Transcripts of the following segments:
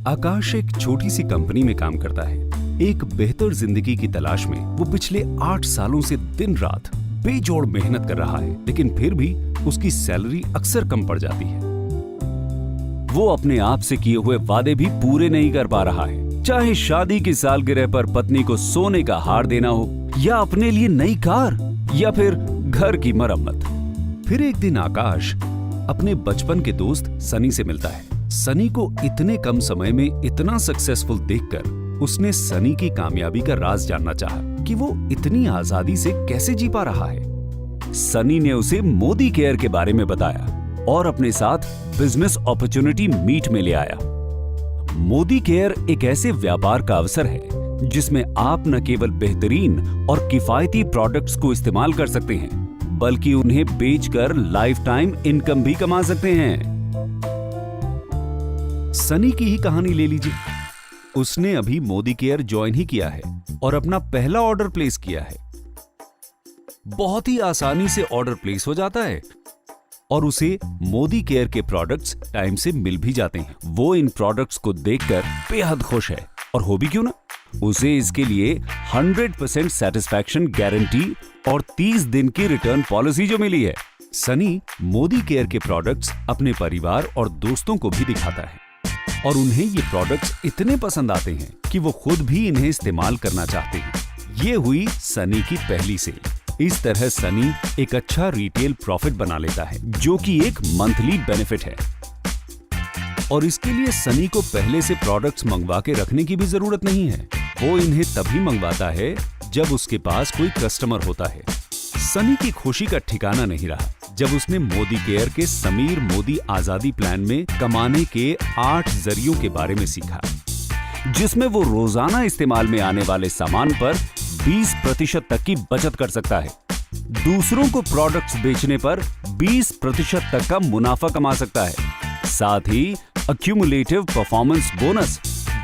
आकाश एक छोटी सी कंपनी में काम करता है। एक बेहतर जिंदगी की तलाश में वो पिछले 8 सालों से दिन रात बेजोड़ मेहनत कर रहा है, लेकिन फिर भी उसकी सैलरी अक्सर कम पड़ जाती है। वो अपने आप से किए हुए वादे भी पूरे नहीं कर पा रहा है, चाहे शादी की सालगिरह पर पत्नी को सोने का हार देना हो, या अपने लिए नई कार, या फिर घर की मरम्मत। फिर एक दिन आकाश अपने बचपन के दोस्त सनी से मिलता है। सनी को इतने कम समय में इतना सक्सेसफुल देखकर उसने सनी की कामयाबी का राज जानना चाहा कि वो इतनी आजादी से कैसे जी पा रहा है। सनी ने उसे मोदी केयर के बारे में बताया और अपने साथ बिजनेस अपॉर्चुनिटी मीट में ले आया। मोदी केयर एक ऐसे व्यापार का अवसर है जिसमें आप न केवल बेहतरीन और किफायती प्रोडक्ट्स को इस्तेमाल कर सकते हैं, बल्कि उन्हें बेचकर लाइफ टाइम इनकम भी कमा सकते हैं। सनी की ही कहानी ले लीजिए। उसने अभी मोदी केयर ज्वाइन ही किया है और अपना पहला ऑर्डर प्लेस किया है। बहुत ही आसानी से ऑर्डर प्लेस हो जाता है और उसे मोदी केयर के प्रोडक्ट्स टाइम से मिल भी जाते हैं। वो इन प्रोडक्ट्स को देखकर बेहद खुश है, और हो भी क्यों ना। उसे इसके लिए 100% सेटिस्फैक्शन गारंटी और 30 दिन की रिटर्न पॉलिसी जो मिली है। सनी मोदी केयर के प्रोडक्ट्स अपने परिवार और दोस्तों को भी दिखाता है और उन्हें ये प्रोडक्ट्स इतने पसंद आते हैं कि वो खुद भी इन्हें इस्तेमाल करना चाहते हैं। ये हुई सनी की पहली सेल। इस तरह सनी एक अच्छा रिटेल प्रॉफिट बना लेता है, जो कि एक मंथली बेनिफिट है। और इसके लिए सनी को पहले से प्रोडक्ट्स मंगवा के रखने की भी जरूरत नहीं है। वो इन्हें तभी मंगवाता है जब उसके पास कोई कस्टमर होता है। सनी की खुशी का ठिकाना नहीं रहा जब उसने मोदी केयर के समीर मोदी आजादी प्लान में कमाने के 8 जरियों के बारे में सीखा, जिसमें वो रोजाना इस्तेमाल में आने वाले सामान पर 20% तक की बचत कर सकता है। दूसरों को प्रोडक्ट्स बेचने पर 20% तक का मुनाफा कमा सकता है। साथ ही accumulative performance bonus,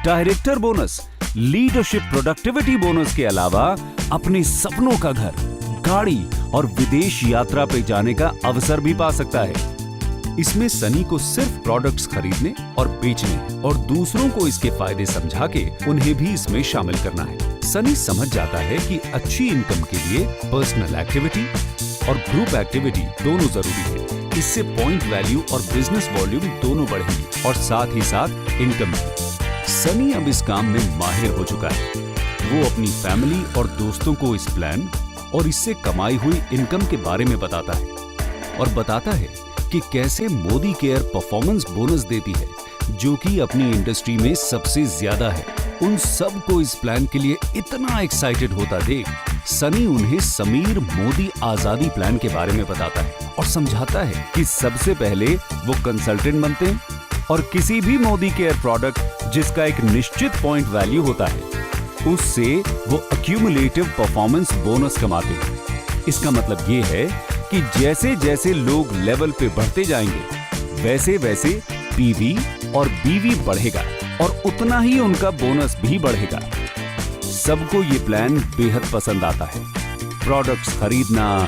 director bonus, leadership productivity bonus के अलावा अपने सपनों का घर, गाड़ी और विदेश यात्रा पे जाने का अवसर भी पा सकता है। इसमें सनी को सिर्फ प्रोडक्ट्स खरीदने और बेचने और दूसरों को इसके फायदे समझा के उन्हें भी इसमें शामिल करना है। सनी समझ जाता है कि अच्छी इनकम के लिए पर्सनल एक्टिविटी और ग्रुप एक्टिविटी दोनों जरूरी है। इससे पॉइंट वैल्यू और बिजनेस वॉल्यूम दोनों बढ़ेंगे और साथ ही साथ इनकम भी। सनी अब इस काम में माहिर हो चुका है। वो अपनी फैमिली और दोस्तों को इस प्लान और इससे कमाई हुई इनकम के बारे में बताता है और बताता है कि कैसे मोदी केयर परफॉर्मेंस बोनस देती है, जो कि अपनी इंडस्ट्री में सबसे ज्यादा है। उन सब को इस प्लान के लिए इतना एक्साइटेड होता देख सनी उन्हें समीर मोदी आजादी प्लान के बारे में बताता है और समझाता है कि सबसे पहले वो कंसल्टेंट बनते हैं और किसी भी मोदी केयर प्रोडक्ट जिसका एक निश्चित पॉइंट वैल्यू होता है, उससे वो अक्यूमुलेटिव परफॉर्मेंस बोनस कमाते हैं। इसका मतलब ये है कि जैसे जैसे लोग लेवल पे बढ़ते जाएंगे, वैसे वैसे पीवी और बीवी बढ़ेगा और उतना ही उनका बोनस भी बढ़ेगा। सबको ये प्लान बेहद पसंद आता है। प्रोडक्ट्स खरीदना,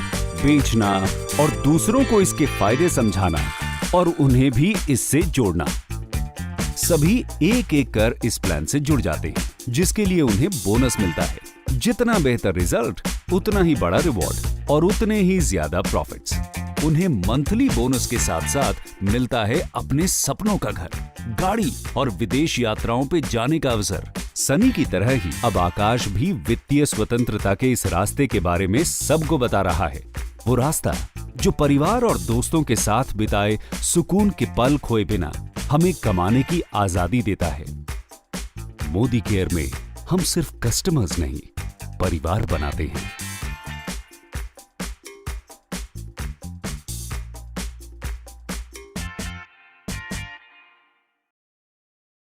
बेचना और दूसरों को इसके फायदे समझाना और उन्हें भी इससे जोड़ना। सभी एक एक कर इस प्लान से जुड़ जाते हैं, जिसके लिए उन्हें बोनस मिलता है। जितना बेहतर रिजल्ट, उतना ही बड़ा रिवॉर्ड और उतने ही ज्यादा प्रॉफिट्स। उन्हें मंथली बोनस के साथ साथ मिलता है अपने सपनों का घर, गाड़ी और विदेश यात्राओं पे जाने का अवसर। सनी की तरह ही अब आकाश भी वित्तीय स्वतंत्रता के इस रास्ते के बारे में सबको बता रहा है। वो रास्ता जो परिवार और दोस्तों के साथ बिताए सुकून के पल खोए बिना हमें कमाने की आजादी देता है। मोदी केयर में हम सिर्फ कस्टमर्स नहीं, परिवार बनाते हैं।